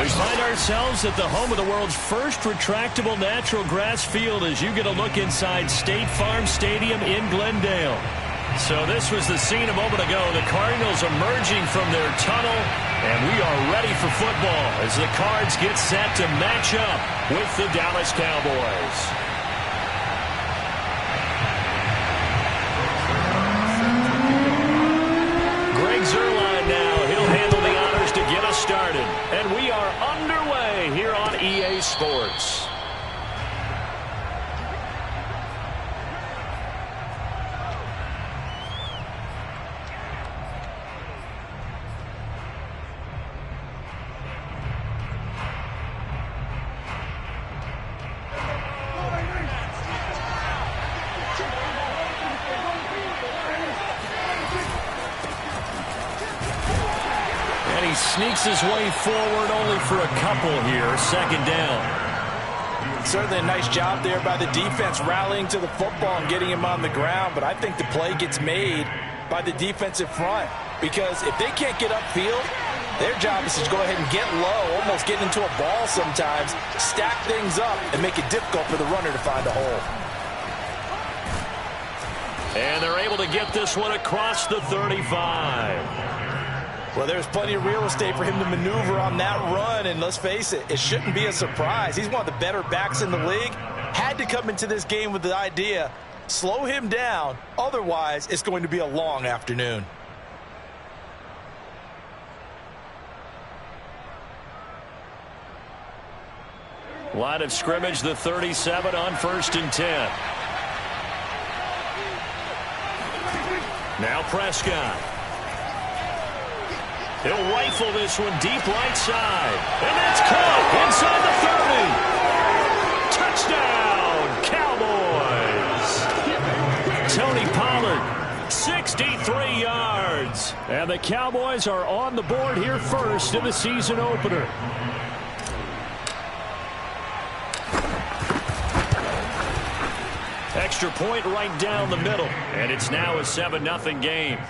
We find ourselves at the home of the world's first retractable natural grass field as you get a look inside State Farm Stadium in Glendale. So this was the scene a moment ago. The Cardinals emerging from their tunnel, and we are ready for football as the Cards get set to match up with the Dallas Cowboys. Greg Zuerlein now. He'll handle the honors to get us started. And we are underway here on EA Sports. Sneaks his way forward only for a couple here. Second down. Certainly a nice job there by the defense rallying to the football and getting him on the ground. But I think the play gets made by the defensive front. Because if they can't get upfield, their job is to go ahead and get low, almost get into a ball sometimes, stack things up, and make it difficult for the runner to find a hole. And they're able to get this one across the 35. Well, there's plenty of real estate for him to maneuver on that run, and let's face it, it shouldn't be a surprise. He's one of the better backs in the league. Had to come into this game with the idea, slow him down, otherwise it's going to be a long afternoon. Line of scrimmage, the 37 on 1st and 10. Now Prescott. He'll rifle this one deep right side. And that's caught inside the 30. Touchdown, Cowboys. Tony Pollard, 63 yards. And the Cowboys are on the board here first in the season opener. Extra point right down the middle. And it's now a 7-0 game.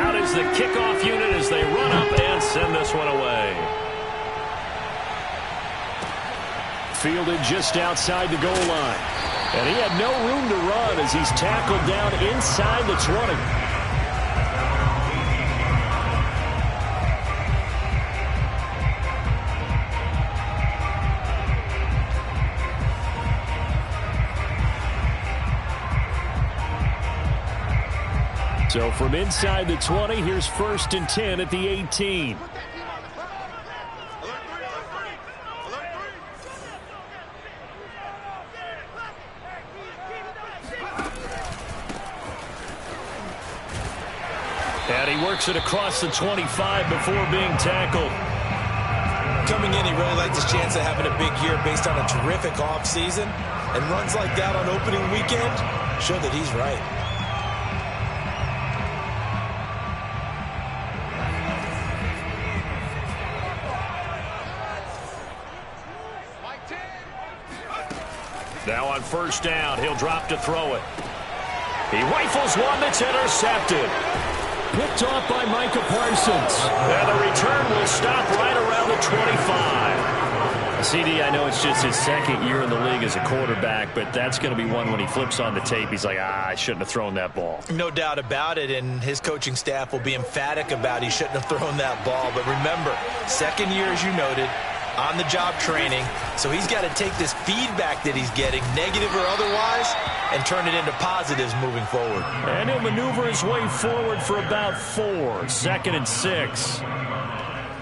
Out is the kickoff unit as they run up and send this one away. Fielded just outside the goal line. And he had no room to run as he's tackled down inside the 20. So from inside the 20, here's 1st and 10 at the 18. And he works it across the 25 before being tackled. Coming in, he really liked his chance of having a big year based on a terrific offseason. And runs like that on opening weekend show that he's right. Now on 1st down, he'll drop to throw it. He rifles one that's intercepted. Picked off by Micah Parsons. And the return will stop right around the 25. CD, I know it's just his 2nd year in the league as a quarterback, but that's going to be one when he flips on the tape. He's like, I shouldn't have thrown that ball. No doubt about it, and his coaching staff will be emphatic about he shouldn't have thrown that ball. But remember, 2nd year, as you noted, on-the-job training, so he's got to take this feedback that he's getting, negative or otherwise, and turn it into positives moving forward. And he'll maneuver his way forward for about 4. 2nd and 6.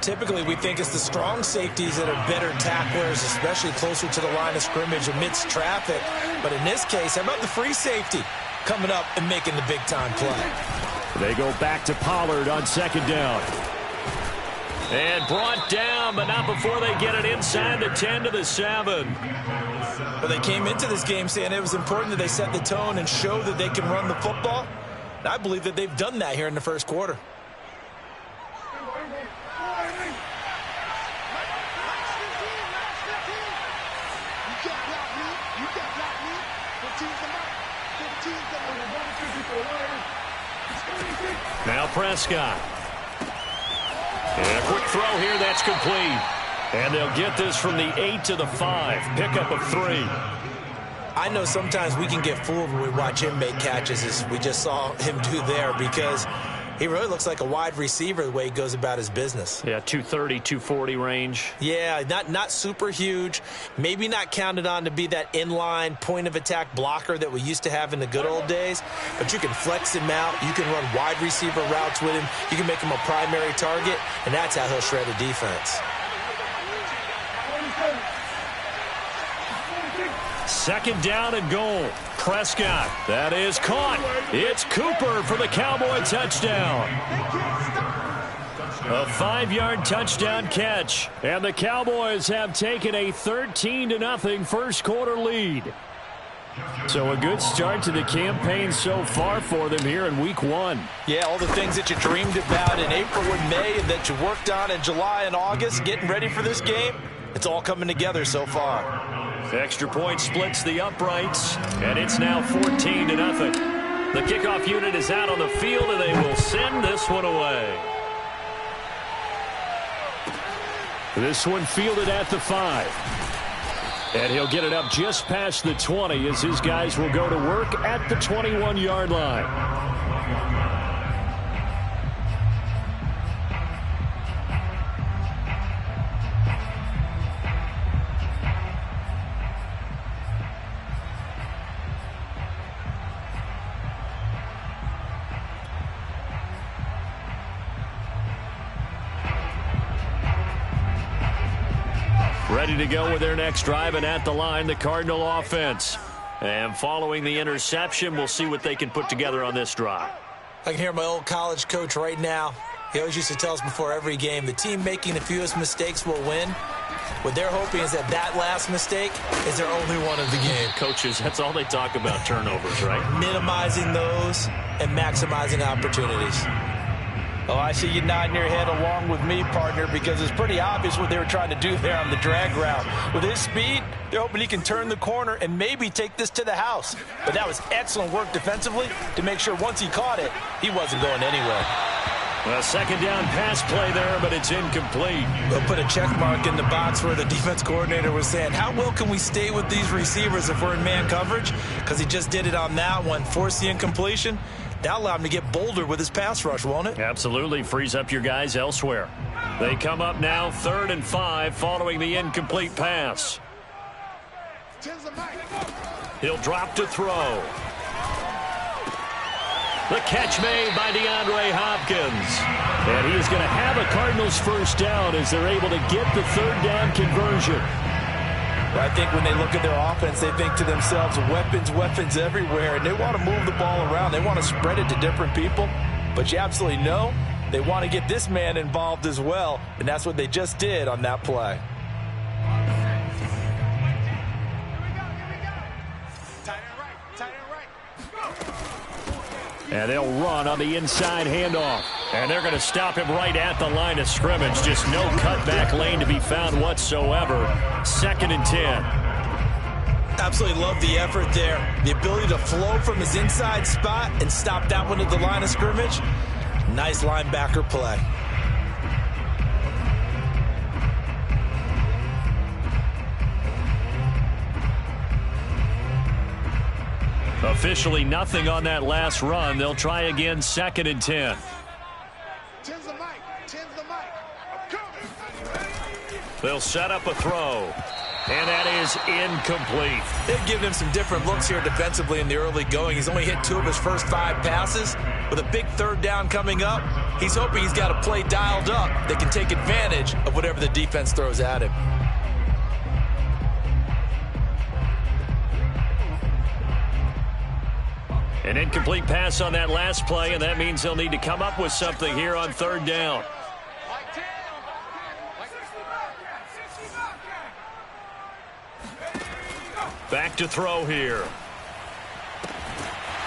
Typically, we think it's the strong safeties that are better tacklers, especially closer to the line of scrimmage amidst traffic. But in this case, how about the free safety coming up and making the big-time play? They go back to Pollard on 2nd down. And brought down, but not before they get it inside the 10 to the 7. But they came into this game saying it was important that they set the tone and show that they can run the football. And I believe that they've done that here in the 1st quarter. Now Prescott. And a quick throw here, that's complete. And they'll get this from the 8 to the 5. Pickup of 3. I know sometimes we can get fooled when we watch him make catches, as we just saw him do there, because he really looks like a wide receiver the way he goes about his business. Yeah, 230, 240 range. Yeah, not super huge. Maybe not counted on to be that inline point-of-attack blocker that we used to have in the good old days. But you can flex him out. You can run wide receiver routes with him. You can make him a primary target, and that's how he'll shred a defense. Second down and goal. Prescott. That is caught. It's Cooper for the Cowboy touchdown. A 5-yard touchdown catch. And the Cowboys have taken a 13-0 first quarter lead. So a good start to the campaign so far for them here in week 1. Yeah, all the things that you dreamed about in April and May and that you worked on in July and August, getting ready for this game, it's all coming together so far. Extra point splits the uprights, and it's now 14-0. The kickoff unit is out on the field, and they will send this one away. This one fielded at the 5. And he'll get it up just past the 20 as his guys will go to work at the 21-yard line. Ready to go with their next drive, and at the line, the Cardinal offense. And following the interception, we'll see what they can put together on this drive. I can hear my old college coach right now. He always used to tell us before every game, the team making the fewest mistakes will win. What they're hoping is that last mistake is their only one of the game. Coaches, that's all they talk about, turnovers, right? Minimizing those and maximizing opportunities. Oh, I see you nodding your head along with me, partner, because it's pretty obvious what they were trying to do there on the drag route. With his speed, they're hoping he can turn the corner and maybe take this to the house. But that was excellent work defensively to make sure once he caught it, he wasn't going anywhere. A second down pass play there, but it's incomplete. They'll put a check mark in the box where the defense coordinator was saying, how well can we stay with these receivers if we're in man coverage? Because he just did it on that one, forced the incompletion. That'll allow him to get bolder with his pass rush, won't it? Absolutely. Frees up your guys elsewhere. They come up now 3rd and 5 following the incomplete pass. He'll drop to throw. The catch made by DeAndre Hopkins. And he is going to have a Cardinals first down as they're able to get the 3rd down conversion. I think when they look at their offense, they think to themselves, weapons everywhere, and they want to move the ball around. They want to spread it to different people, but you absolutely know they want to get this man involved as well, and that's what they just did on that play. And they'll run on the inside handoff. And they're going to stop him right at the line of scrimmage. Just no cutback lane to be found whatsoever. 2nd and 10. Absolutely love the effort there. The ability to flow from his inside spot and stop that one at the line of scrimmage. Nice linebacker play. Officially nothing on that last run. They'll try again 2nd and 10. They'll set up a throw. And that is incomplete. They've given him some different looks here defensively in the early going. He's only hit 2 of his first 5 passes. With a big 3rd down coming up, he's hoping he's got a play dialed up that can take advantage of whatever the defense throws at him. An incomplete pass on that last play, and that means they'll need to come up with something here on 3rd down. Back to throw here.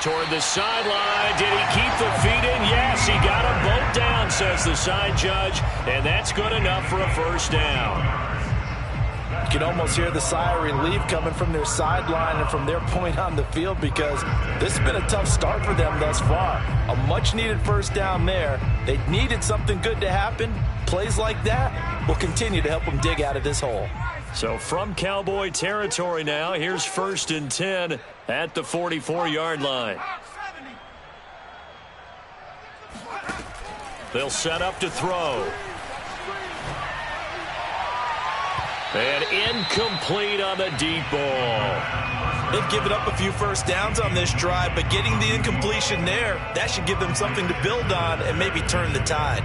Toward the sideline. Did he keep the feet in? Yes, he got them both down, says the side judge, and that's good enough for a first down. can almost hear the sigh of relief coming from their sideline and from their point on the field, because this has been a tough start for them thus far. A much-needed first down there. They needed something good to happen. Plays like that will continue to help them dig out of this hole. So from Cowboy territory now, here's 1st and 10 at the 44-yard line. They'll set up to throw. And incomplete on the deep ball. They've given up a few first downs on this drive, but getting the incompletion there, that should give them something to build on and maybe turn the tide.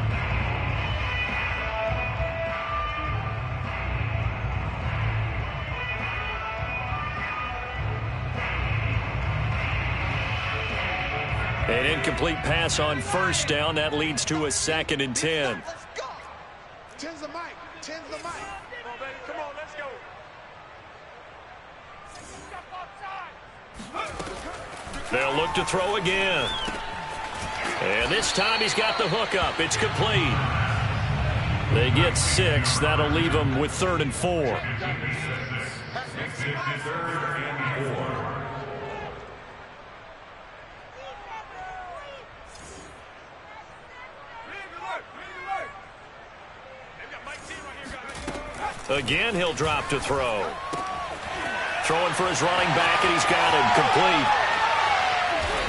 An incomplete pass on 1st down. That leads to a 2nd and 10. Let's go. 10's the mic. 10's the mic. Come on, baby. Come on, let's go. They'll look to throw again. And this time he's got the hook up. It's complete. They get 6. That'll leave them with 3rd and 4. Again, he'll drop to throw. Throwing for his running back, and he's got him complete.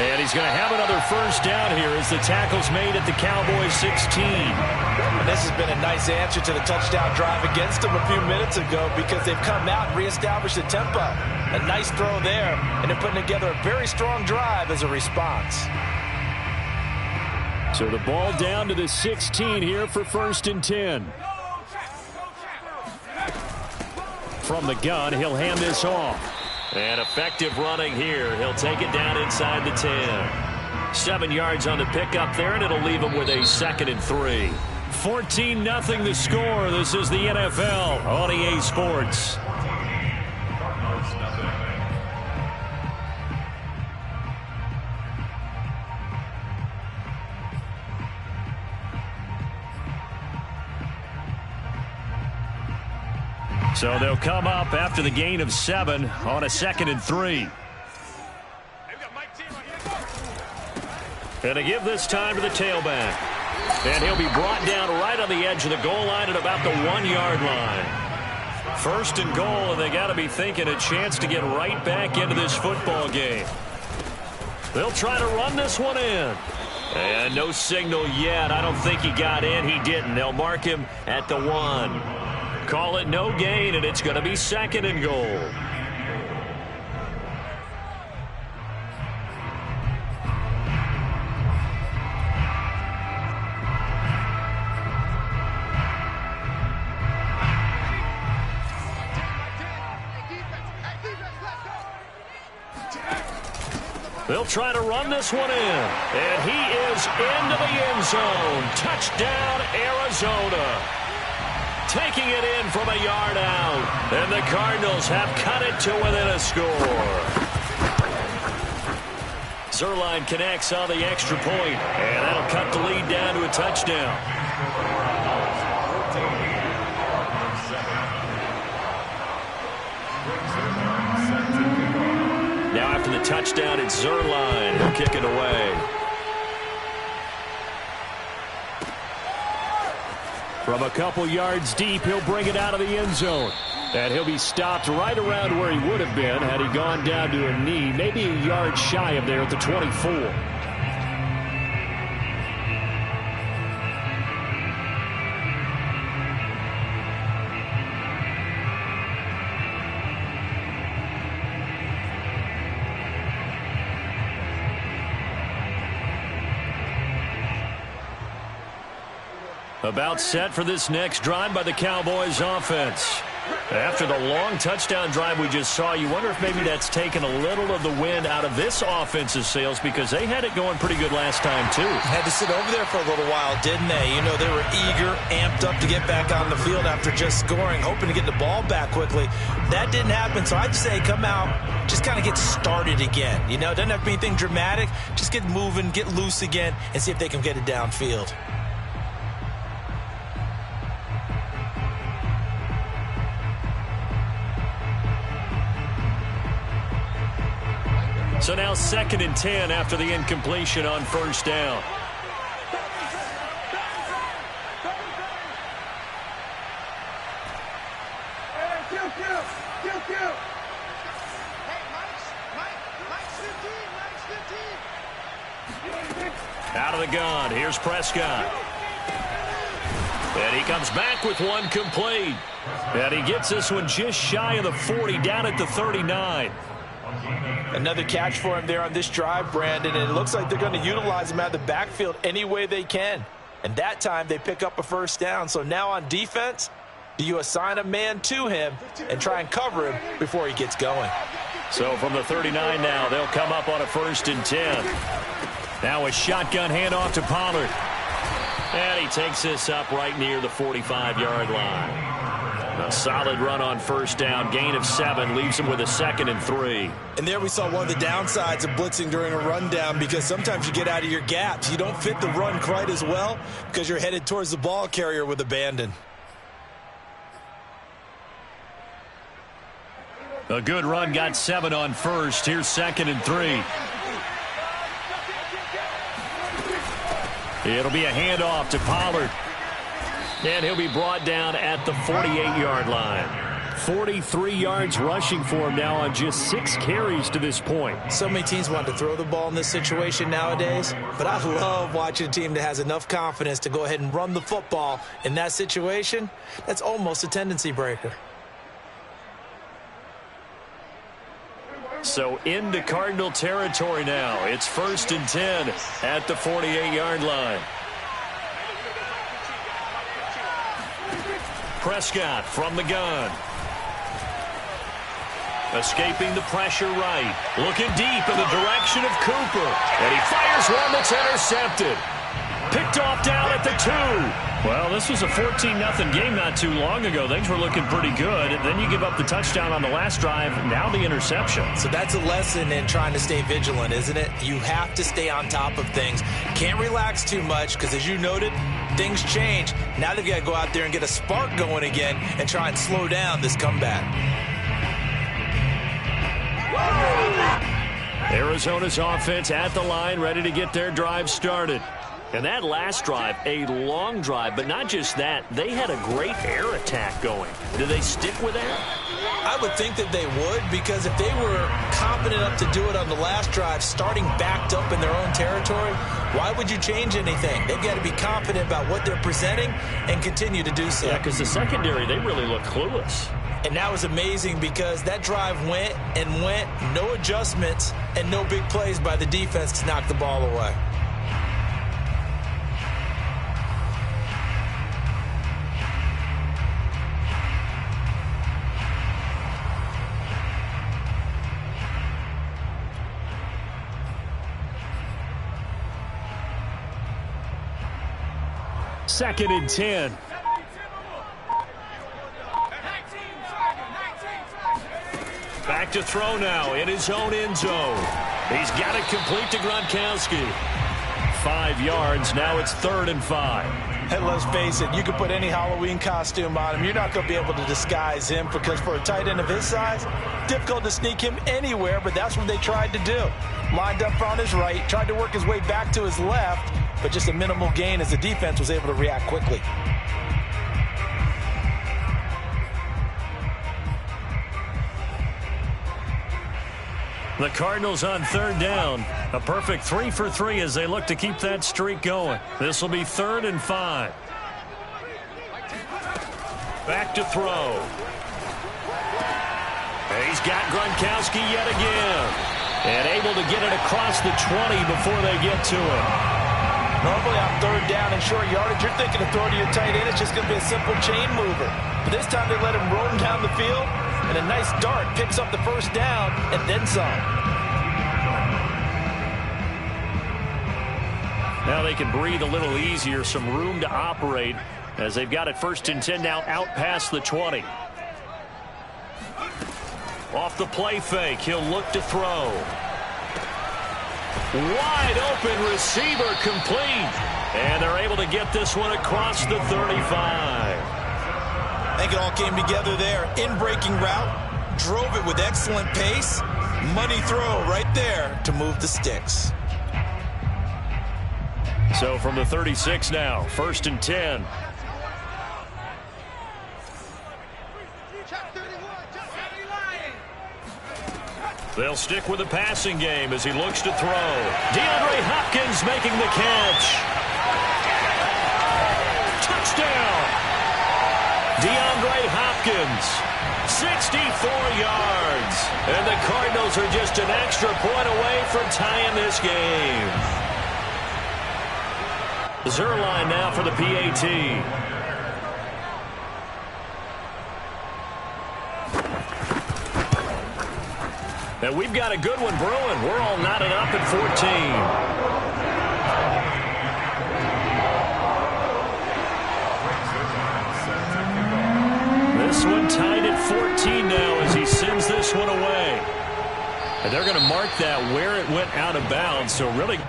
And he's going to have another first down here as the tackle's made at the Cowboys 16. And this has been a nice answer to the touchdown drive against them a few minutes ago, because they've come out and reestablished the tempo. A nice throw there, and they're putting together a very strong drive as a response. So the ball down to the 16 here for 1st and 10. From the gun, he'll hand this off. And effective running here. He'll take it down inside the 10. 7 yards on the pickup there, and it'll leave him with a 2nd and 3. 14-0 the score. This is the NFL on EA Sports. So they'll come up after the gain of 7 on a 2nd and 3. And to give this time to the tailback. And he'll be brought down right on the edge of the goal line at about the 1-yard line. 1st and goal, and they got to be thinking a chance to get right back into this football game. They'll try to run this one in. And no signal yet. I don't think he got in. He didn't. They'll mark him at the 1. Call it no gain, and it's going to be 2nd and goal. They'll try to run this one in. And he is into the end zone. Touchdown, Arizona. Taking it in from a yard out. And the Cardinals have cut it to within a score. Zerline connects on the extra point, and that'll cut the lead down to a touchdown. Now after the touchdown, it's Zerline. He'll kick it away. From a couple yards deep, he'll bring it out of the end zone. And he'll be stopped right around where he would have been had he gone down to a knee, maybe a yard shy of there at the 24. About set for this next drive by the Cowboys offense. After the long touchdown drive we just saw, you wonder if maybe that's taken a little of the wind out of this offense's sails, because they had it going pretty good last time too. Had to sit over there for a little while, didn't they? You know, they were eager, amped up to get back on the field after just scoring, hoping to get the ball back quickly. That didn't happen, so I'd say come out, just kind of get started again. You know, it doesn't have to be anything dramatic. Just get moving, get loose again, and see if they can get it downfield. now 2nd and 10 after the incompletion on first down. Out of the gun, here's Prescott. And he comes back with one complete. And he gets this one just shy of the 40, down at the 39. Another catch for him there on this drive, Brandon, and it looks like they're going to utilize him out of the backfield any way they can. And that time they pick up a first down. So now on defense, do you assign a man to him and try and cover him before he gets going? So from the 39 now, they'll come up on a 1st and 10. Now a shotgun handoff to Pollard. And he takes this up right near the 45-yard line. A solid run on first down. Gain of 7 leaves him with a 2nd and 3. And there we saw one of the downsides of blitzing during a rundown, because sometimes you get out of your gaps. You don't fit the run quite as well because you're headed towards the ball carrier with abandon. A good run, got 7 on first. Here's 2nd and 3. It'll be a handoff to Pollard. And he'll be brought down at the 48-yard line. 43 yards rushing for him now on just 6 carries to this point. So many teams want to throw the ball in this situation nowadays, but I love watching a team that has enough confidence to go ahead and run the football in that situation. That's almost a tendency breaker. So into Cardinal territory now. It's 1st and 10 at the 48-yard line. Prescott from the gun. Escaping the pressure right. Looking deep in the direction of Cooper. And he fires one that's intercepted. Picked off down at the 2. Well, this was a 14-0 game not too long ago. Things were looking pretty good. Then you give up the touchdown on the last drive. Now the interception. So that's a lesson in trying to stay vigilant, isn't it? You have to stay on top of things. Can't relax too much because, as you noted, things change. Now they've got to go out there and get a spark going again and try and slow down this comeback. Arizona's offense at the line, ready to get their drive started. And that last drive, a long drive, but not just that. They had a great air attack going. Do they stick with that? I would think that they would, because if they were confident enough to do it on the last drive, starting backed up in their own territory, why would you change anything? They've got to be confident about what they're presenting and continue to do so. Yeah, because the secondary, they really look clueless. And that was amazing because that drive went and went, no adjustments and no big plays by the defense to knock the ball away. Second and 10. Back to throw now in his own end zone. He's got it complete to Gronkowski. 5 yards. Now it's 3rd and 5. And let's face it, you can put any Halloween costume on him. You're not going to be able to disguise him, because for a tight end of his size, difficult to sneak him anywhere, but that's what they tried to do. Lined up on his right, tried to work his way back to his left, but just a minimal gain as the defense was able to react quickly. The Cardinals on 3rd down. A perfect 3 for 3 as they look to keep that streak going. This will be 3rd and 5. Back to throw. He's got Gronkowski yet again. And able to get it across the 20 before they get to him. Normally on 3rd down and short yardage, you're thinking of throwing to your tight end. It's just going to be a simple chain mover. But this time they let him roll down the field. And a nice dart picks up the first down and then some. Now they can breathe a little easier, some room to operate as they've got it 1st and 10 now out past the 20. Off the play fake, he'll look to throw. Wide open receiver, complete. And they're able to get this one across the 35. I think it all came together there. In-breaking route, drove it with excellent pace, Money throw right there to move the sticks. So from the 36 now, 1st and 10. They'll stick with the passing game as he looks to throw. DeAndre Hopkins making the catch. Touchdown! DeAndre Hopkins, 64 yards. And the Cardinals are just an extra point away from tying this game. Zerline now for the PAT. And we've got a good one brewing. We're all knotted up at 14. This one tied at 14 now as he sends this one away. And they're going to mark that where it went out of bounds. So really...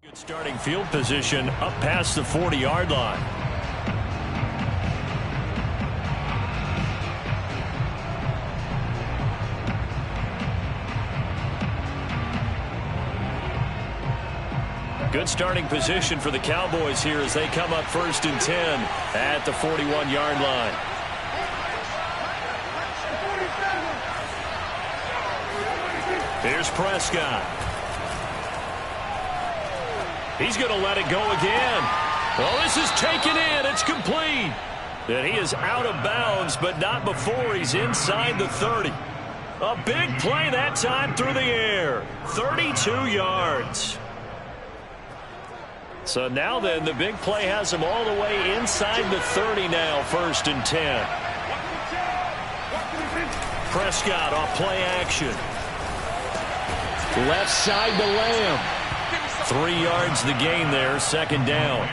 Good starting field position up past the 40-yard line. Good starting position for the Cowboys here as they come up 1st and 10 at the 41-yard line. Here's Prescott. He's going to let it go again. Well, this is taken in. It's complete. And he is out of bounds, but not before he's inside the 30. A big play that time through the air. 32 yards. So now then, the big play has him all the way inside the 30 now, 1st and 10. Prescott off play action. Left side to Lamb. 3 yards the gain there, 2nd down.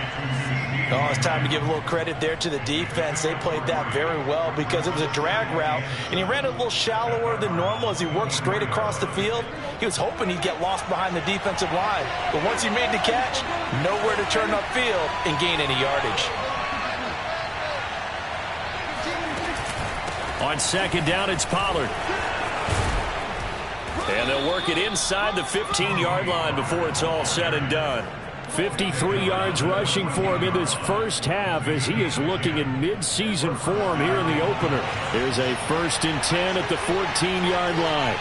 Oh, it's time to give a little credit there to the defense. They played that very well because it was a drag route, and he ran it a little shallower than normal as he worked straight across the field. He was hoping he'd get lost behind the defensive line, but once he made the catch, nowhere to turn upfield and gain any yardage. On 2nd down, it's Pollard. And they'll work it inside the 15-yard line before it's all said and done. 53 yards rushing for him in this first half as he is looking in mid-season form here in the opener. There's a 1st and 10 at the 14-yard line.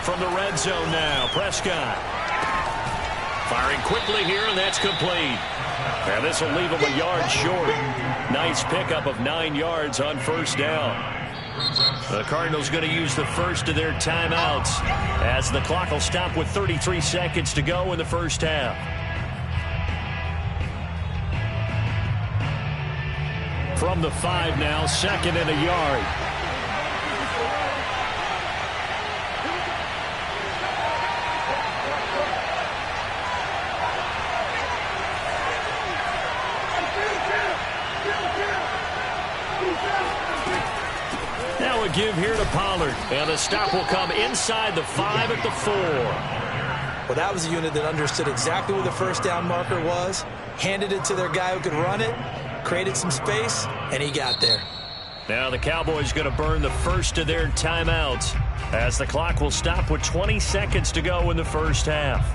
From the red zone now, Prescott. Firing quickly here, and that's complete. And this will leave him a yard short. Nice pickup of 9 yards on 1st down. The Cardinals going to use the first of their timeouts as the clock will stop with 33 seconds to go in the first half. From the 5 now, 2nd and a yard. Now a give here to Pollard, and the stop will come inside the 5 at the 4. Well, that was a unit that understood exactly where the 1st down marker was, handed it to their guy who could run it, created some space, and he got there. Now the Cowboys going to burn the first of their timeouts as the clock will stop with 20 seconds to go in the first half.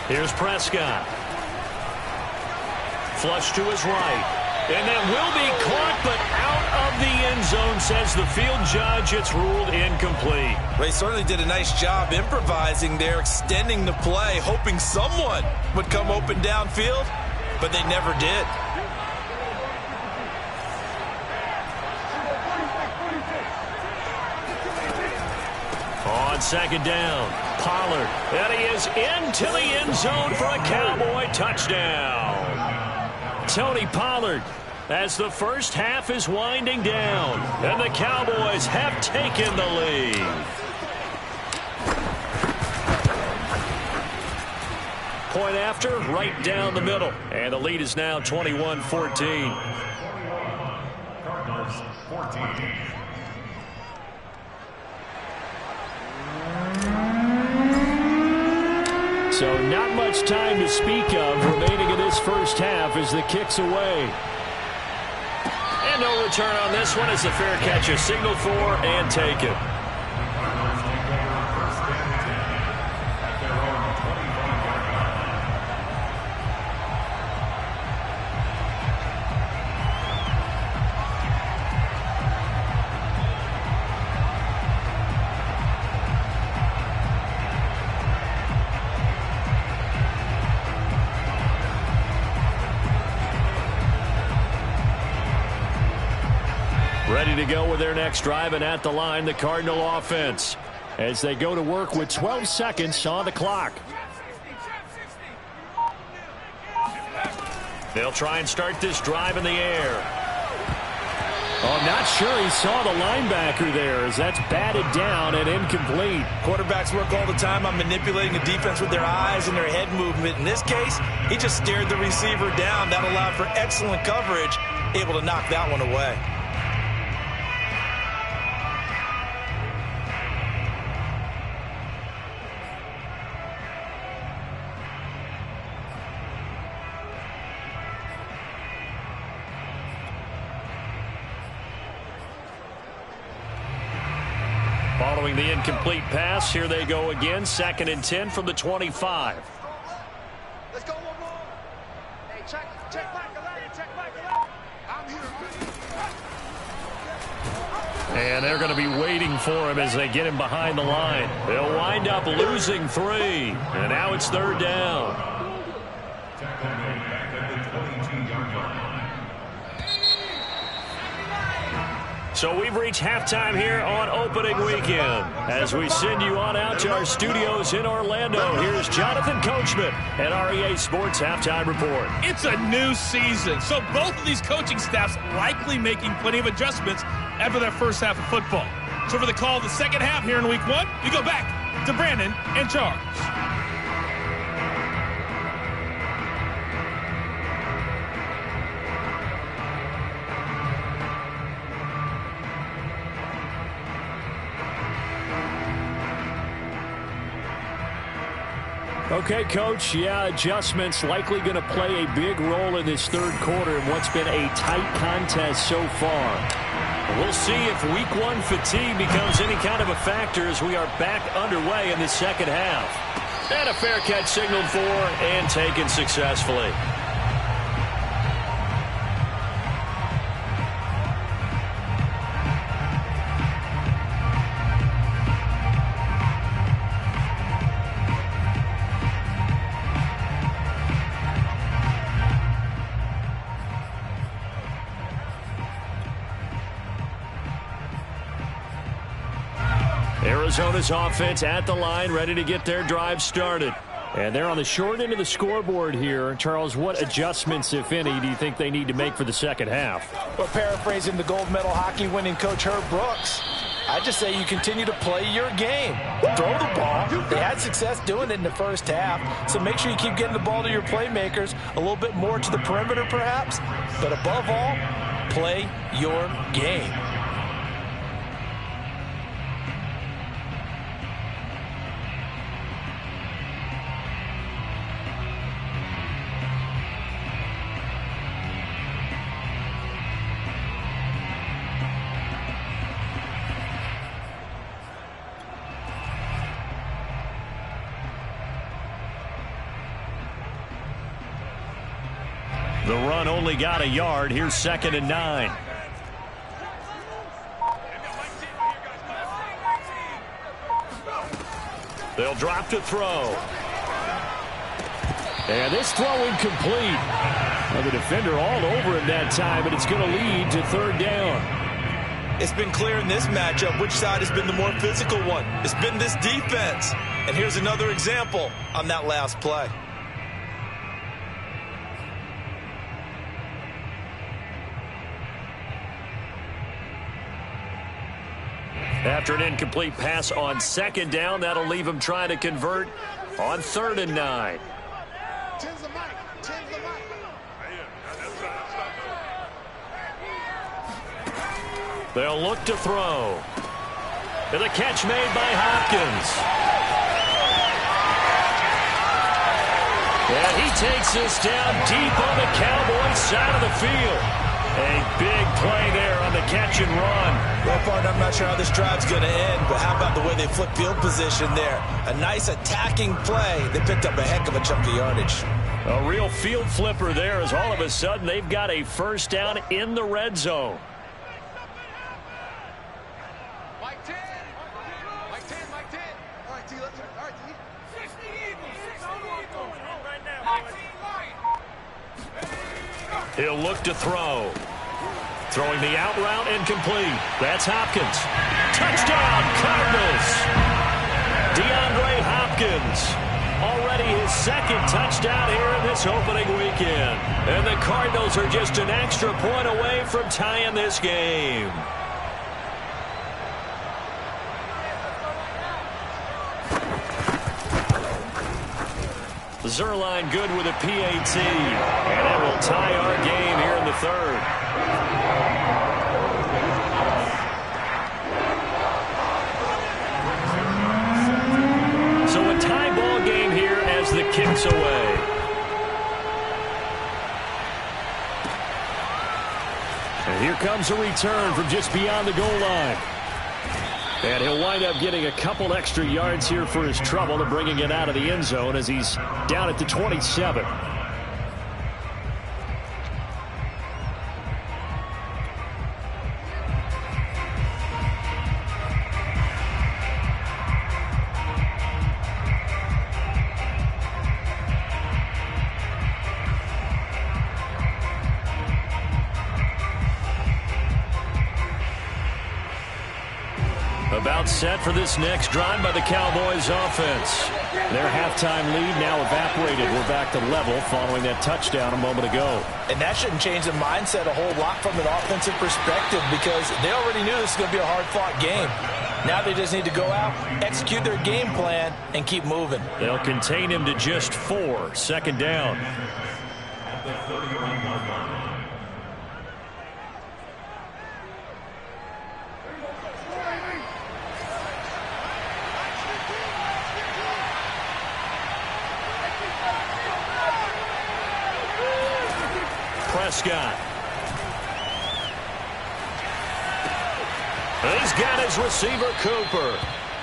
Here's Prescott. Flush to his right. And that will be caught, but out of the end zone, says the field judge. It's ruled incomplete. They certainly did a nice job improvising there, extending the play, hoping someone would come open downfield, but they never did. On second down, Pollard. And he is into the end zone for a Cowboy touchdown. Tony Pollard, as the first half is winding down, and the Cowboys have taken the lead. Point after, right down the middle. And the lead is now 21-14. So not much time to speak of remaining in this first half as the kick's away. And no return on this one as the fair catch is signaled for and taken. Ready to go with their next drive, and at the line, the Cardinal offense, as they go to work with 12 seconds on the clock. They'll try and start this drive in the air. Oh, I'm not sure he saw the linebacker there, as that's batted down and incomplete. Quarterbacks work all the time on manipulating the defense with their eyes and their head movement. In this case, he just stared the receiver down. That allowed for excellent coverage, able to knock that one away. Following the incomplete pass, here they go again. 2nd and 10 from the 25. Let's go one more. Hey, check back 11, check back 11. I'm here. And they're going to be waiting for him as they get him behind the line. They'll wind up losing 3. And now it's 3rd down. So we've reached halftime here on opening weekend. As we send you on out to our studios in Orlando, here's Jonathan Coachman at REA Sports Halftime Report. It's a new season, so both of these coaching staffs likely making plenty of adjustments after their first half of football. So for the call of the second half here in week 1, we go back to Brandon and Charles. Okay, Coach, yeah, adjustments likely going to play a big role in this 3rd quarter in what's been a tight contest so far. We'll see if week 1 fatigue becomes any kind of a factor as we are back underway in the second half. And a fair catch signaled for and taken successfully. Arizona's offense at the line, ready to get their drive started. And they're on the short end of the scoreboard here. Charles, what adjustments, if any, do you think they need to make for the second half? Well, paraphrasing the gold medal hockey winning coach Herb Brooks, I just say you continue to play your game. Throw the ball. They had success doing it in the first half, so make sure you keep getting the ball to your playmakers, a little bit more to the perimeter perhaps, but above all, play your game. The run only got a yard. Here's 2nd and 9. They'll drop to throw. And this throw incomplete. Well, the defender all over him that time, but it's going to lead to 3rd down. It's been clear in this matchup which side has been the more physical one. It's been this defense. And here's another example on that last play. After an incomplete pass on 2nd down, that'll leave him trying to convert on 3rd and 9. They'll look to throw. And the catch made by Hopkins. And he takes this down deep on the Cowboys side of the field. A big play there on the catch and run. Well, partner, I'm not sure how this drive's going to end, but how about the way they flip field position there? A nice attacking play. They picked up a heck of a chunk of yardage. A real field flipper there as all of a sudden they've got a 1st down in the red zone. Mike 10. Mike 10. Mike 10. All right, T. Let's go. All right, T. 60 Eagles. 60 Eagles. Right now. He'll look to throw. Throwing the out route incomplete. That's Hopkins. Touchdown, Cardinals. DeAndre Hopkins. Already his 2nd touchdown here in this opening weekend. And the Cardinals are just an extra point away from tying this game. Zerline good with a PAT. And that will tie our game here in the 3rd. So a tie ball game here as the kick's away. And here comes a return from just beyond the goal line. And he'll wind up getting a couple extra yards here for his trouble and bringing it out of the end zone as he's down at the 27. About set for this next drive by the Cowboys offense. Their halftime lead now evaporated. We're back to level following that touchdown a moment ago. And that shouldn't change the mindset a whole lot from an offensive perspective because they already knew this was going to be a hard-fought game. Now they just need to go out, execute their game plan, and keep moving. They'll contain him to just 4. 2nd down. Prescott. He's got his receiver, Cooper.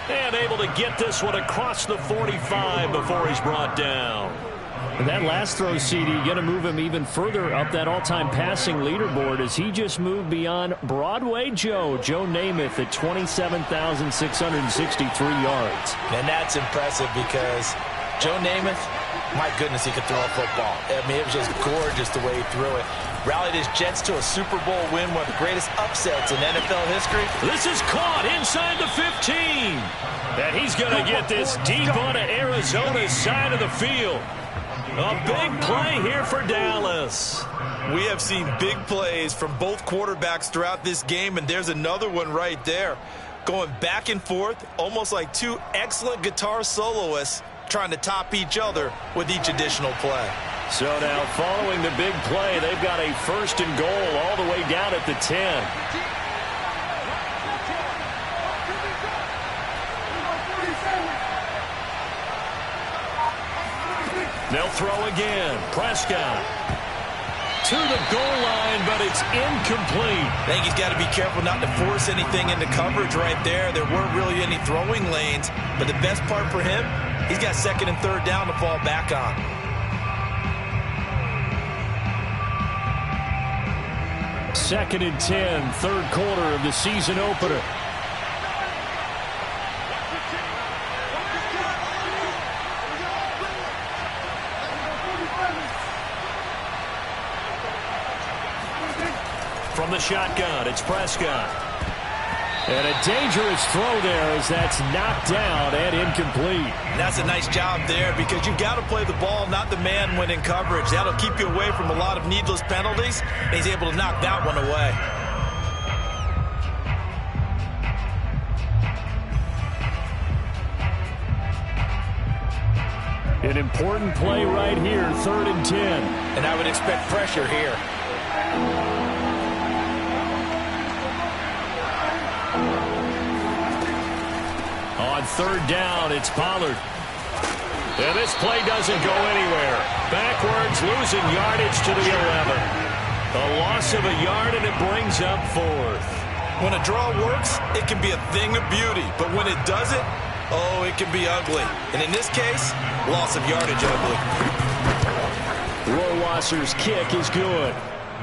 And able to get this one across the 45 before he's brought down. And that last throw, CD, going to move him even further up that all-time passing leaderboard as he just moved beyond Broadway Joe Namath at 27,663 yards. And that's impressive because Joe Namath, my goodness, he could throw a football. I mean, it was just gorgeous the way he threw it. Rallied his Jets to a Super Bowl win, one of the greatest upsets in NFL history. This is caught inside the 15. And he's going to get this deep onto Arizona's side of the field. A big play here for Dallas. We have seen big plays from both quarterbacks throughout this game, and there's another one right there. Going back and forth, almost like two excellent guitar soloists trying to top each other with each additional play. So now following the big play, they've got a 1st and goal all the way down at the 10. They'll throw again. Prescott to the goal line, but it's incomplete. I think he's got to be careful not to force anything into coverage right there. There weren't really any throwing lanes, but the best part for him, he's got 2nd and 3rd down to fall back on. 2nd and 10, third quarter of the season opener. From the shotgun, it's Prescott. And a dangerous throw there as that's knocked down and incomplete. That's a nice job there because you've got to play the ball, not the man when in coverage. That'll keep you away from a lot of needless penalties, and he's able to knock that one away. An important play right here, 3rd and 10. And I would expect pressure here. On 3rd down, it's Pollard. And this play doesn't go anywhere. Backwards, losing yardage to the 11. A loss of a yard, and it brings up 4th. When a draw works, it can be a thing of beauty. But when it doesn't, oh, it can be ugly. And in this case, loss of yardage ugly. Rohrwasser's kick is good.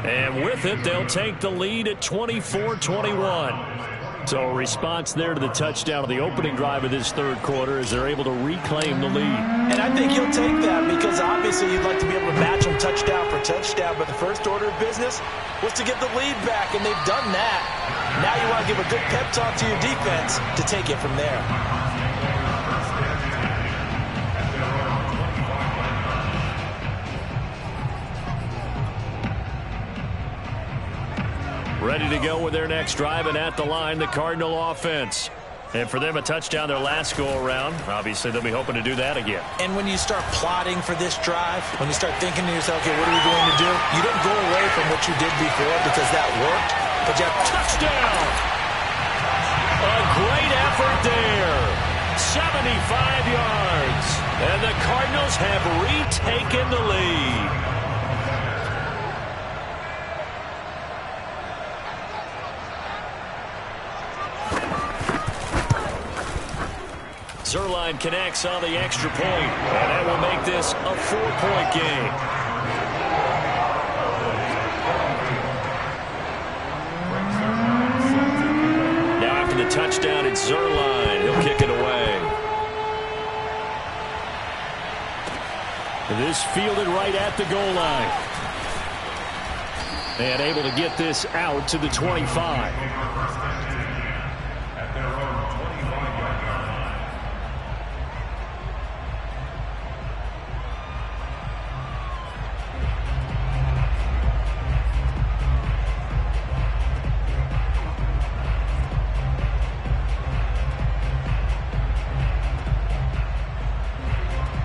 And with it, they'll take the lead at 24-21. So a response there to the touchdown of the opening drive of this third quarter as they're able to reclaim the lead. And I think he'll take that because obviously you'd like to be able to match them touchdown for touchdown, but the first order of business was to get the lead back, and they've done that. Now you want to give a good pep talk to your defense to take it from there. Ready to go with their next drive, and at the line, the Cardinal offense. And for them, a touchdown their last go-around. Obviously, they'll be hoping to do that again. And when you start plotting for this drive, when you start thinking to yourself, okay, what are we going to do? You don't go away from what you did before because that worked, but you have touchdown! A great effort there. 75 yards. And the Cardinals have retaken the lead. Zerline connects on the extra point, and that will make this a 4-point game. Now after the touchdown, it's Zerline. He'll kick it away. This fielded right at the goal line. And able to get this out to the 25.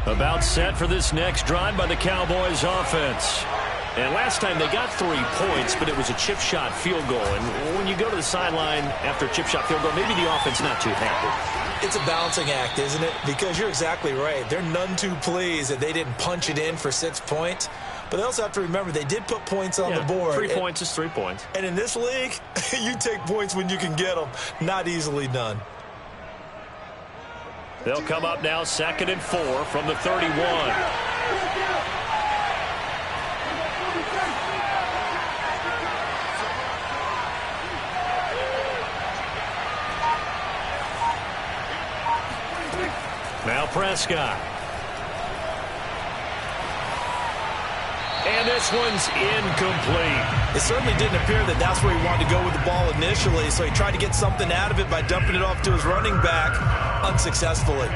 About set for this next drive by the Cowboys offense. And last time they got 3 points, but it was a chip shot field goal. And when you go to the sideline after a chip shot field goal, maybe the offense not too happy. It's a balancing act, isn't it? Because you're exactly right. They're none too pleased that they didn't punch it in for 6 points. But they also have to remember they did put points on the board. 3 points is 3 points. And in this league, you take points when you can get them. Not easily done. They'll come up now 2nd and 4 from the 31. Now Prescott. And this one's incomplete. It certainly didn't appear that that's where he wanted to go with the ball initially, so he tried to get something out of it by dumping it off to his running back unsuccessfully.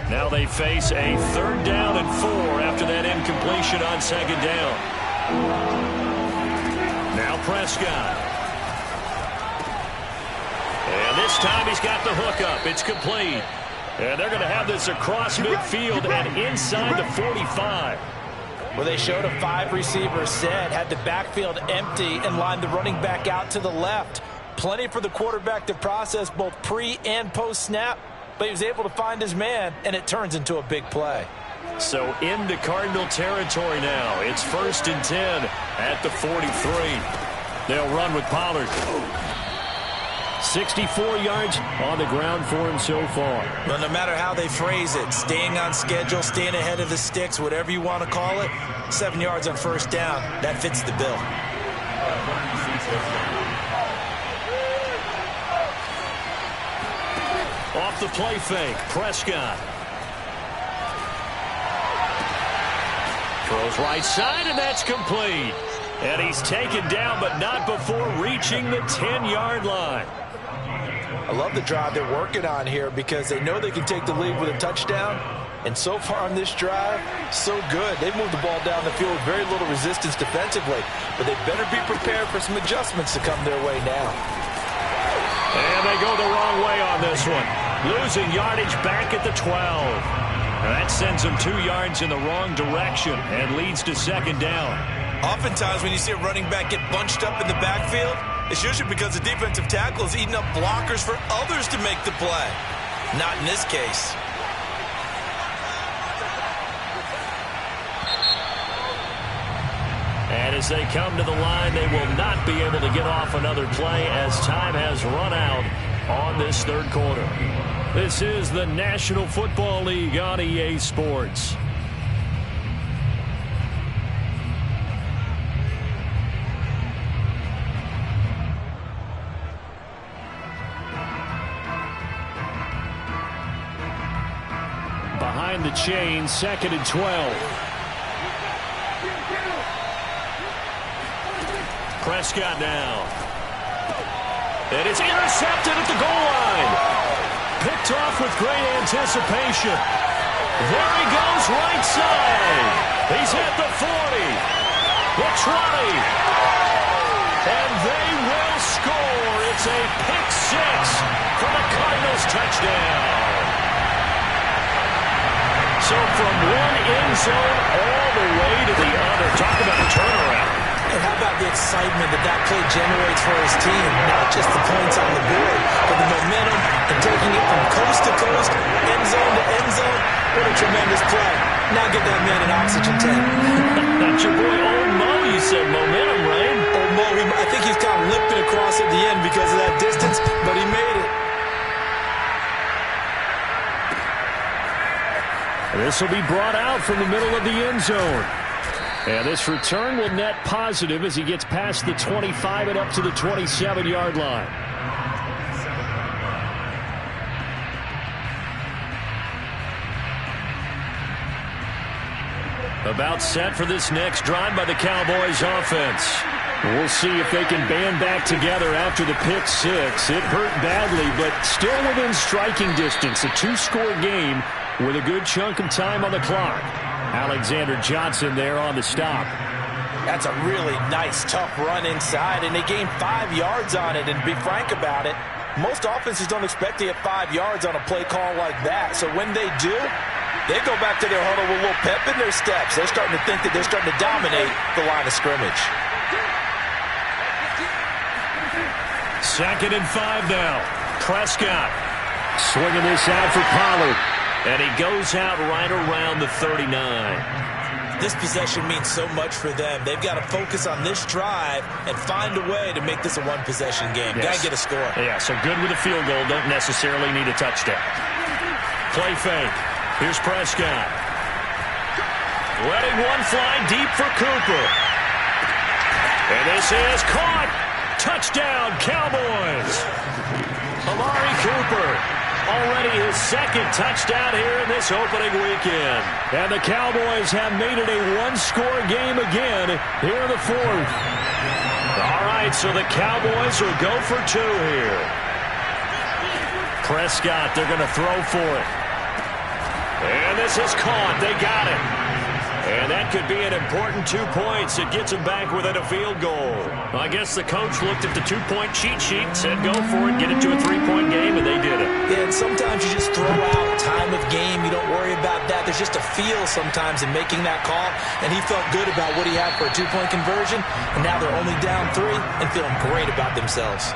Now they face a 3rd down and 4 after that incompletion on 2nd down. Now Prescott. And this time he's got the hookup. It's complete. And they're going to have this across midfield and inside the 45. Where they showed a 5-receiver set, had the backfield empty, and lined the running back out to the left. Plenty for the quarterback to process both pre- and post-snap, but he was able to find his man, and it turns into a big play. So into Cardinal territory now. It's 1st and 10 at the 43. They'll run with Pollard. 64 yards on the ground for him so far. Well, no matter how they phrase it, staying on schedule, staying ahead of the sticks, whatever you want to call it, 7 yards on first down, that fits the bill. Off the play fake, Prescott. Throws right side, and that's complete. And he's taken down, but not before reaching the 10-yard line. I love the drive they're working on here because they know they can take the lead with a touchdown. And so far on this drive, so good. They've moved the ball down the field with very little resistance defensively. But they better be prepared for some adjustments to come their way now. And they go the wrong way on this one. Losing yardage back at the 12. That sends them 2 yards in the wrong direction and leads to second down. Oftentimes when you see a running back get bunched up in the backfield, it's usually because the defensive tackle is eating up blockers for others to make the play. Not in this case. And as they come to the line, they will not be able to get off another play as time has run out on this third quarter. This is the National Football League on EA Sports. Behind the chain, 2nd and 12. Prescott now. And it's intercepted at the goal line. Picked off with great anticipation. There he goes, right side. He's at the 40, the 20. And they will score. It's a pick six for the Cardinals touchdown. So from one end zone all the way to the other. Talk about a turnaround. And how about the excitement that play generates for his team? Not just the points on the board, but the momentum and taking it from coast to coast, end zone to end zone. What a tremendous play. Now get that man an oxygen tank. That's your boy Old Mo, you said momentum, right? Old Mo, I think he's kind of limping across at the end because of that distance, but he made it. This will be brought out from the middle of the end zone. And this return will net positive as he gets past the 25 and up to the 27-yard line. About set for this next drive by the Cowboys offense. We'll see if they can band back together after the pick six. It hurt badly, but still within striking distance. A 2-score game with a good chunk of time on the clock. Alexander Johnson there on the stop. That's a really nice, tough run inside, and they gained 5 yards on it. And to be frank about it, most offenses don't expect to get 5 yards on a play call like that. So when they do, they go back to their huddle with a little pep in their steps. They're starting to think that they're starting to dominate the line of scrimmage. 2nd and 5 now. Prescott swinging this out for Pollard. And he goes out right around the 39. This possession means so much for them. They've got to focus on this drive and find a way to make this a one-possession game. Yes. Got to get a score. Yeah, so good with a field goal. Don't necessarily need a touchdown. Play fake. Here's Prescott. Letting one fly deep for Cooper. And this is caught. Touchdown, Cowboys. Amari Cooper. Already his 2nd touchdown here in this opening weekend. And the Cowboys have made it a 1-score game again here in the 4th. All right, so the Cowboys will go for 2 here. Prescott, they're going to throw for it. And this is caught. They got it. And that could be an important 2 points. It gets them back within a field goal. I guess the coach looked at the 2-point cheat sheet, said go for it, get it to a 3-point game, and they did it. Yeah, and sometimes you just throw out time of game. You don't worry about that. There's just a feel sometimes in making that call, and he felt good about what he had for a 2-point conversion, and now they're only down 3 and feeling great about themselves.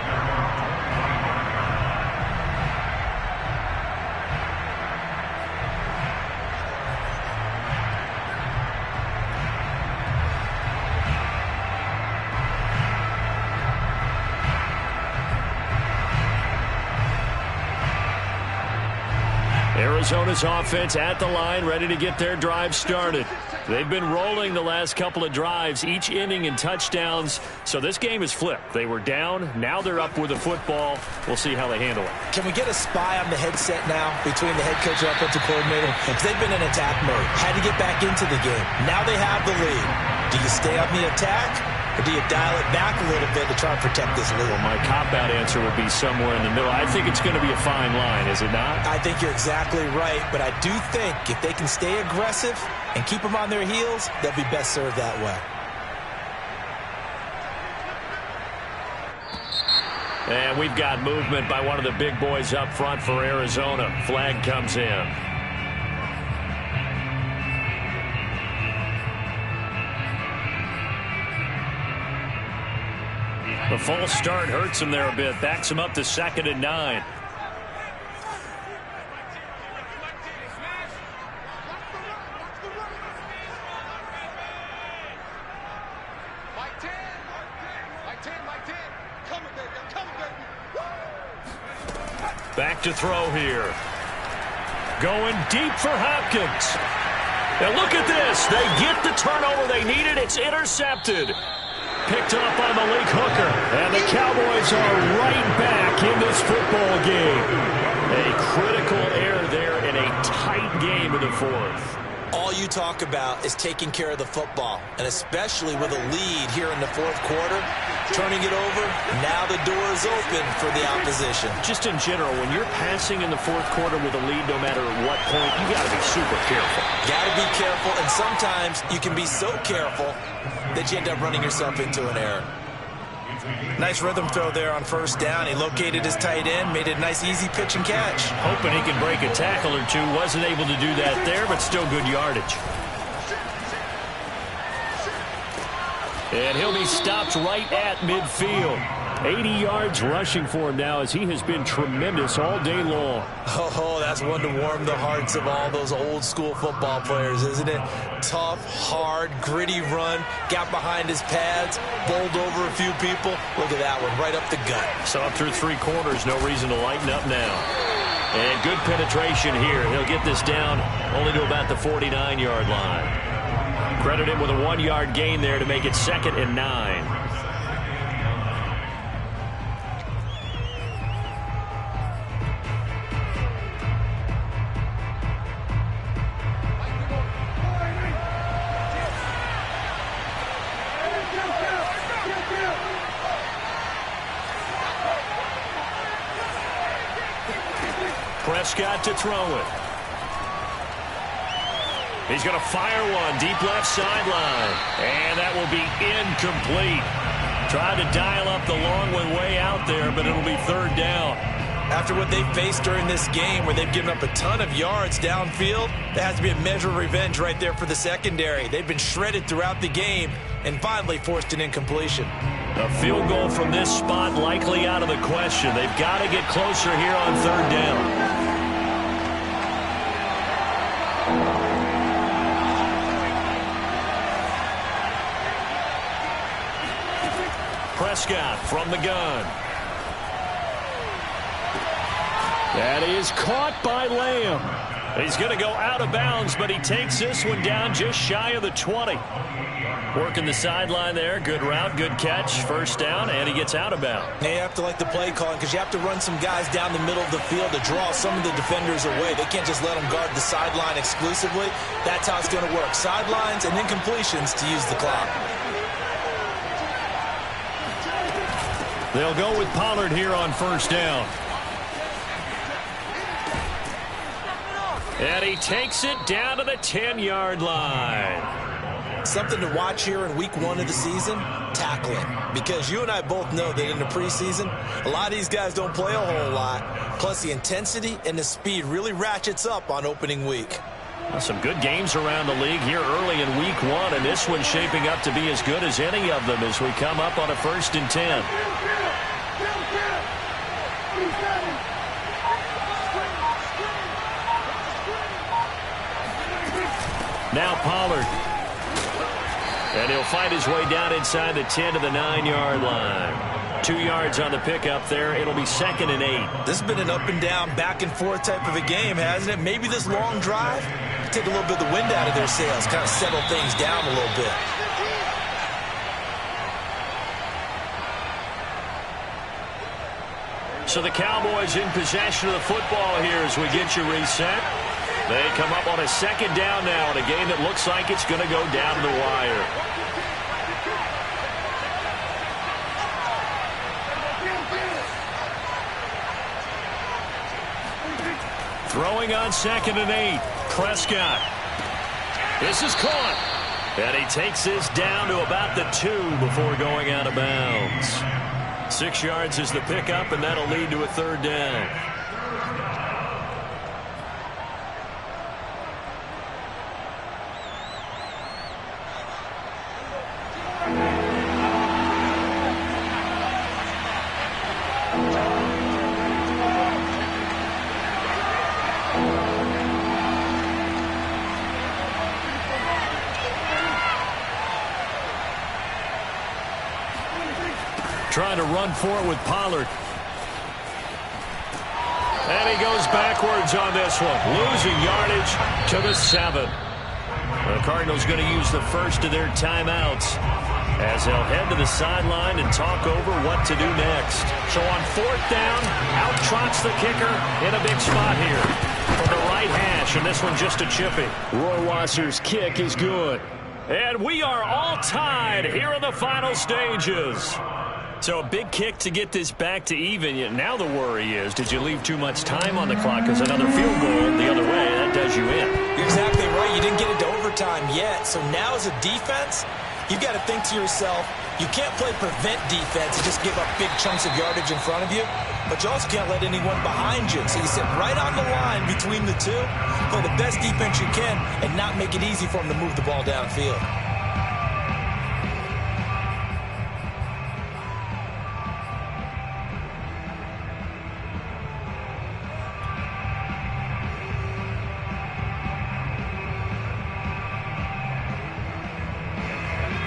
Arizona's offense at the line, ready to get their drive started. They've been rolling the last couple of drives, each inning in touchdowns. So this game is flipped. They were down. Now they're up with the football. We'll see how they handle it. Can we get a spy on the headset now between the head coach and offensive coordinator? Because they've been in attack mode. Had to get back into the game. Now they have the lead. Do you stay on the attack, or do you dial it back a little bit to try and protect this lead? Well, my cop-out answer would be somewhere in the middle. I think it's going to be a fine line, is it not? I think you're exactly right, but I do think if they can stay aggressive and keep them on their heels, they'll be best served that way. And we've got movement by one of the big boys up front for Arizona. Flag comes in. The false start hurts him there a bit. Backs him up to 2nd and 9. Back to throw here. Going deep for Hopkins. And look at this. They get the turnover they needed. It's intercepted. Picked up by Malik Hooker. And the Cowboys are right back in this football game. A critical error there in a tight game in the 4th. All you talk about is taking care of the football, and especially with a lead here in the 4th quarter, turning it over, now the door is open for the opposition. Just in general, when you're passing in the 4th quarter with a lead, no matter at what point, you got to be super careful. Got to be careful, and sometimes you can be so careful that you end up running yourself into an error. Nice rhythm throw there on 1st down. He located his tight end, made it a nice easy pitch and catch. Hoping he could break a tackle or two. Wasn't able to do that there, but still good yardage. And he'll be stopped right at midfield. 80 yards rushing for him now as he has been tremendous all day long. Oh, that's one to warm the hearts of all those old school football players, isn't it? Tough, hard, gritty run, got behind his pads, bowled over a few people. Look at that one, right up the gut. So up through 3 quarters, no reason to lighten up now. And good penetration here. He'll get this down only to about the 49-yard line. Credit him with a 1-yard gain there to make it 2nd and 9. Prescott to throw it. He's going to fire one deep left sideline. And that will be incomplete. Tried to dial up the long one way out there, but it'll be 3rd down. After what they faced during this game where they've given up a ton of yards downfield, there has to be a measure of revenge right there for the secondary. They've been shredded throughout the game and finally forced an incompletion. A field goal from this spot likely out of the question. They've got to get closer here on 3rd down. Prescott from the gun. That is caught by Lamb. He's going to go out of bounds, but he takes this one down just shy of the 20. Working the sideline there. Good route, good catch. 1st down, and he gets out of bounds. Now you have to like the play calling because you have to run some guys down the middle of the field to draw some of the defenders away. They can't just let them guard the sideline exclusively. That's how it's going to work. Sidelines and incompletions to use the clock. They'll go with Pollard here on 1st down. And he takes it down to the 10-yard line. Something to watch here in week 1 of the season, tackling. Because you and I both know that in the preseason, a lot of these guys don't play a whole lot. Plus the intensity and the speed really ratchets up on opening week. Well, some good games around the league here early in week 1, and this one's shaping up to be as good as any of them as we come up on a 1st and 10. Now Pollard. And he'll fight his way down inside the 10 to the 9-yard line. 2 yards on the pickup there. It'll be 2nd and 8. This has been an up and down, back and forth type of a game, hasn't it? Maybe this long drive take a little bit of the wind out of their sails, kind of settle things down a little bit. So the Cowboys in possession of the football here as we get you reset. They come up on a 2nd down now in a game that looks like it's going to go down to the wire. Throwing on 2nd and 8. Prescott. This is caught. And he takes this down to about the 2 before going out of bounds. 6 yards is the pickup, and that'll lead to a 3rd down. Trying to run for it with Pollard. And he goes backwards on this one. Losing yardage to the 7. The Cardinals going to use the first of their timeouts as they'll head to the sideline and talk over what to do next. So on 4th down, out trots the kicker in a big spot here from the right hash, and this one just a chippy. Rohrwasser's kick is good. And we are all tied here in the final stages. So a big kick to get this back to even. Now the worry is, did you leave too much time on the clock? Because another field goal the other way, that does you in. You're exactly right. You didn't get into overtime yet. So now as a defense, you've got to think to yourself, you can't play prevent defense and just give up big chunks of yardage in front of you. But you also can't let anyone behind you. So you sit right on the line between the two, play the best defense you can, and not make it easy for them to move the ball downfield.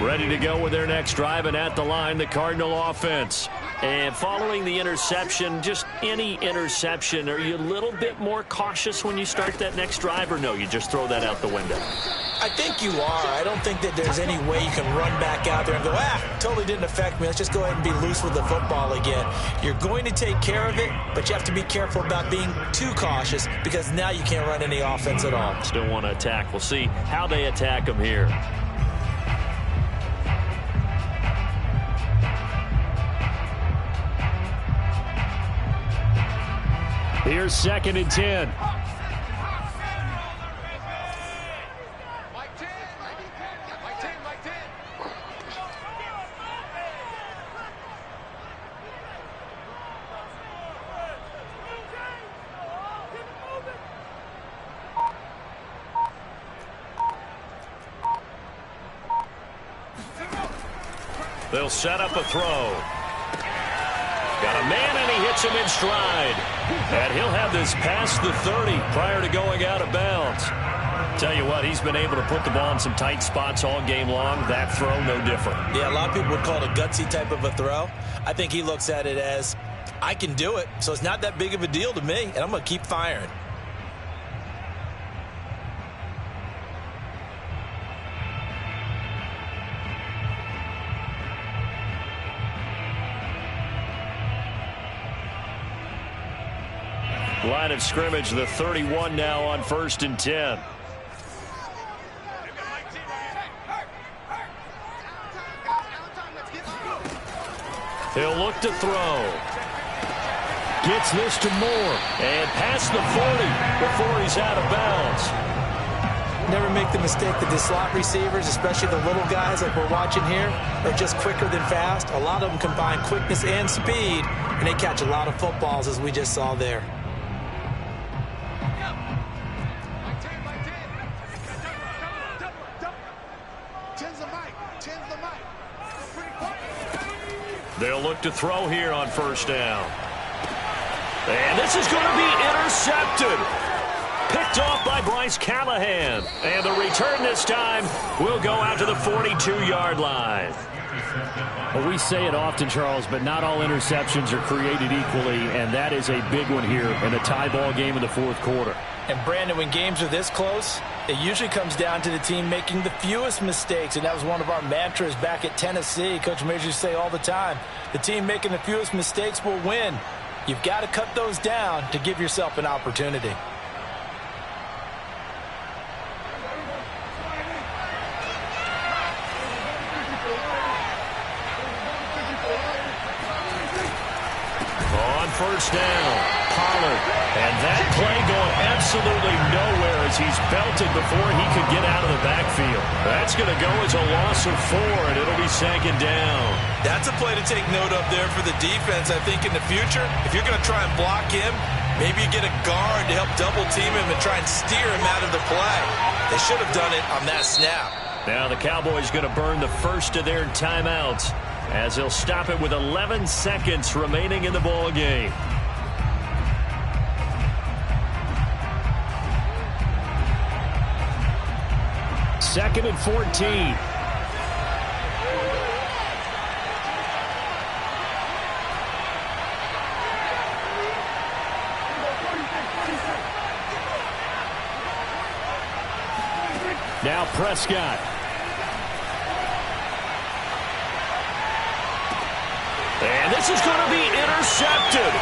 Ready to go with their next drive, and at the line, the Cardinal offense. And following the interception, just any interception, are you a little bit more cautious when you start that next drive, or no, you just throw that out the window? I think you are. I don't think that there's any way you can run back out there and go, totally didn't affect me. Let's just go ahead and be loose with the football again. You're going to take care of it, but you have to be careful about being too cautious because now you can't run any offense at all. Still want to attack. We'll see how they attack them here. Here's 2nd and 10. Mike 10. Mike 10. Mike 10. They'll set up a throw. Got a man, and he hits him in stride. And he'll have this past the 30 prior to going out of bounds. Tell you what, he's been able to put the ball in some tight spots all game long. That throw, no different. Yeah, a lot of people would call it a gutsy type of a throw. I think he looks at it as, I can do it, so it's not that big of a deal to me, and I'm going to keep firing. Line of scrimmage, the 31 now on 1st and 10. He'll look to throw. Gets this to Moore. And past the 40 before he's out of bounds. Never make the mistake that the slot receivers, especially the little guys like we're watching here, are just quicker than fast. A lot of them combine quickness and speed, and they catch a lot of footballs, as we just saw there. They'll look to throw here on 1st down. And this is going to be intercepted. Picked off by Bryce Callahan. And the return this time will go out to the 42-yard line. Well, we say it often, Charles, but not all interceptions are created equally, and that is a big one here in a tie ball game in the fourth quarter. And, Brandon, when games are this close, it usually comes down to the team making the fewest mistakes, and that was one of our mantras back at Tennessee. Coach Major used to say all the time, the team making the fewest mistakes will win. You've got to cut those down to give yourself an opportunity. On first down, Pollard. And that play going absolutely nowhere as he's belted before he could get out of the backfield. That's going to go as a loss of 4, and it'll be second down. That's a play to take note of there for the defense, I think, in the future. If you're going to try and block him, maybe you get a guard to help double-team him and try and steer him out of the play. They should have done it on that snap. Now the Cowboys going to burn the first of their timeouts as they'll stop it with 11 seconds remaining in the ball game. Second and 14. Now Prescott. And this is going to be intercepted.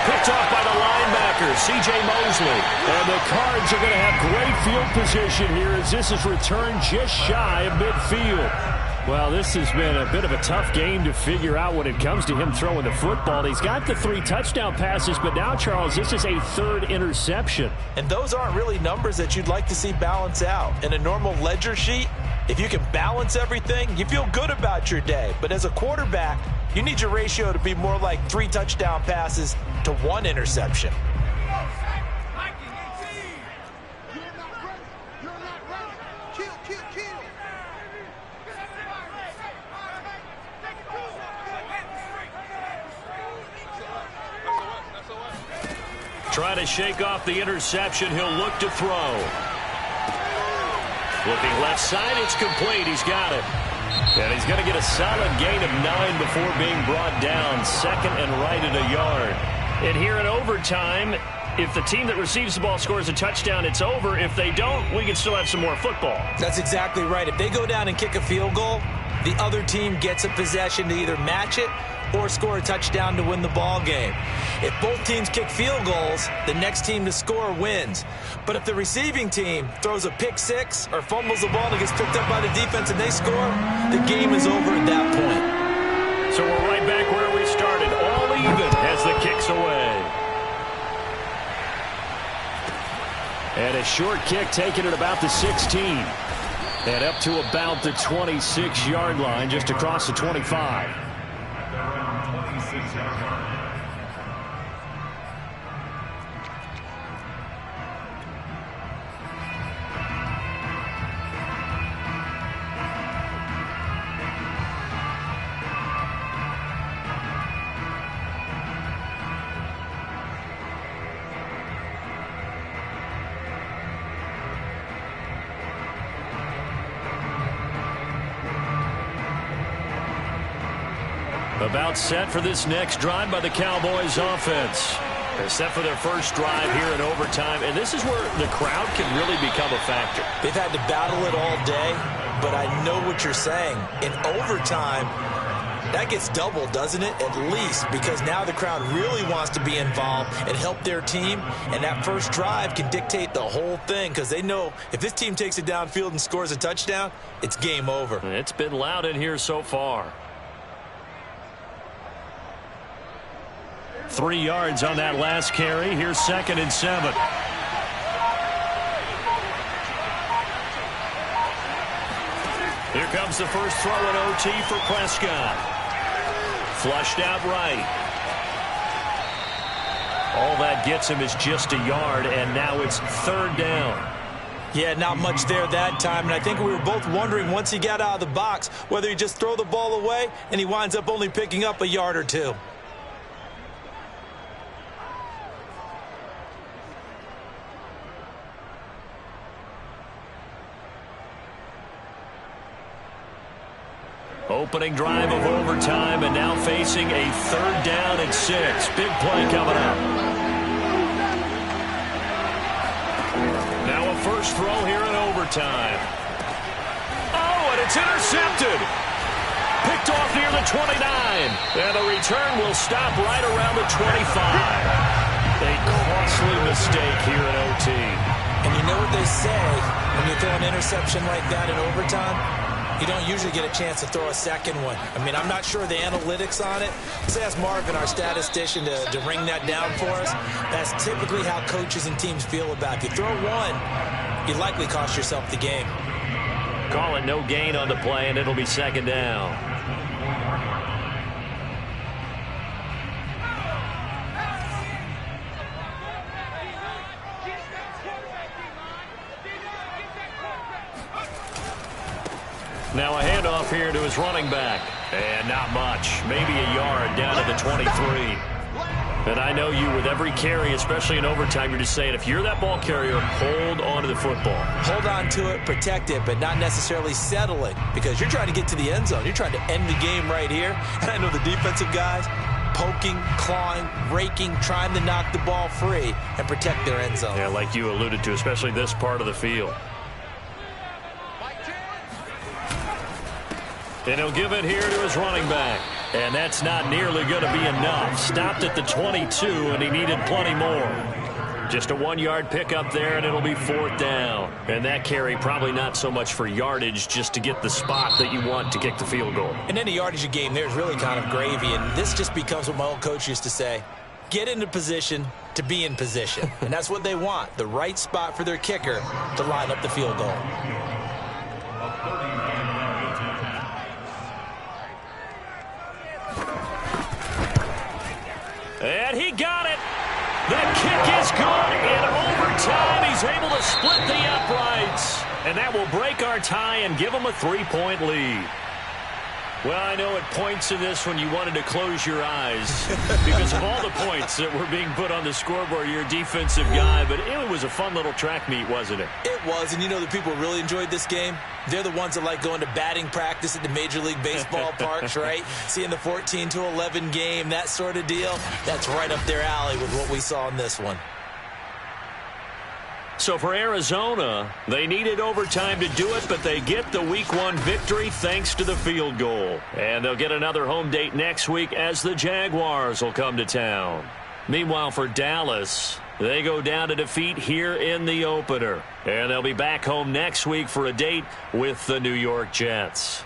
Picked off by the linebacker, C.J. Mosley. And the Cards are going to have great field position here as this is returned just shy of midfield. Well, this has been a bit of a tough game to figure out when it comes to him throwing the football. He's got the 3 touchdown passes, but now, Charles, this is a 3rd interception. And those aren't really numbers that you'd like to see balance out. In a normal ledger sheet, if you can balance everything, you feel good about your day. But as a quarterback, you need your ratio to be more like 3 touchdown passes to 1 interception. Trying to shake off the interception. He'll look to throw. Looking left side, it's complete. He's got it. And he's going to get a solid gain of 9 before being brought down. Second and right at a yard. And here in overtime, if the team that receives the ball scores a touchdown, it's over. If they don't, we can still have some more football. That's exactly right. If they go down and kick a field goal, the other team gets a possession to either match it or score a touchdown to win the ball game. If both teams kick field goals, the next team to score wins. But if the receiving team throws a pick 6 or fumbles the ball and it gets picked up by the defense and they score, the game is over at that point. So we're right back where we started, all even as the kick's away. And a short kick taken at about the 16. And up to about the 26-yard line, just across the 25. About set for this next drive by the Cowboys offense. They're set for their first drive here in overtime, and this is where the crowd can really become a factor. They've had to battle it all day, but I know what you're saying. In overtime, that gets doubled, doesn't it? At least, because now the crowd really wants to be involved and help their team, and that first drive can dictate the whole thing because they know if this team takes it downfield and scores a touchdown, it's game over. It's been loud in here so far. 3 yards on that last carry. Here's 2nd and 7. Here comes the first throw in OT for Prescott. Flushed out right. All that gets him is just a yard, and now it's 3rd down. Yeah, not much there that time, and I think we were both wondering once he got out of the box whether he just throw the ball away and he winds up only picking up a yard or 2. Opening drive of overtime and now facing a 3rd down and 6. Big play coming up. Now a first throw here in overtime. Oh, and it's intercepted. Picked off near the 29. And the return will stop right around the 25. A costly mistake here in OT. And you know what they say, when you throw an interception like that in overtime, you don't usually get a chance to throw a second one. I mean, I'm not sure the analytics on it. Let's ask Marvin, our statistician, to ring that down for us. That's typically how coaches and teams feel about it. If you throw one, you likely cost yourself the game. Call it no gain on the play, and it'll be 2nd down. Now a handoff here to his running back. And not much. Maybe a yard down to the 23. And I know you, with every carry, especially in overtime, you're just saying, if you're that ball carrier, hold on to the football. Hold on to it, protect it, but not necessarily settle it, because you're trying to get to the end zone. You're trying to end the game right here. And I know the defensive guys poking, clawing, raking, trying to knock the ball free and protect their end zone. Yeah, like you alluded to, especially this part of the field. And he'll give it here to his running back. And that's not nearly going to be enough. Stopped at the 22, and he needed plenty more. Just a 1-yard pickup there, and it'll be 4th down. And that carry probably not so much for yardage, just to get the spot that you want to kick the field goal. And any yardage game, there's really kind of gravy. And this just becomes what my old coach used to say. Get into position to be in position. And that's what they want, the right spot for their kicker to line up the field goal. And he got it. The kick is good. In overtime, he's able to split the uprights. And that will break our tie and give him a 3-point lead. Well, I know at points in this when you wanted to close your eyes because of all the points that were being put on the scoreboard. You're a defensive guy, but it was a fun little track meet, wasn't it? It was, and you know the people who really enjoyed this game? They're the ones that like going to batting practice at the Major League Baseball parks, right? Seeing the 14-11 game, that sort of deal. That's right up their alley with what we saw in this one. So for Arizona, they needed overtime to do it, but they get the Week 1 victory thanks to the field goal. And they'll get another home date next week as the Jaguars will come to town. Meanwhile, for Dallas, they go down to defeat here in the opener. And they'll be back home next week for a date with the New York Jets.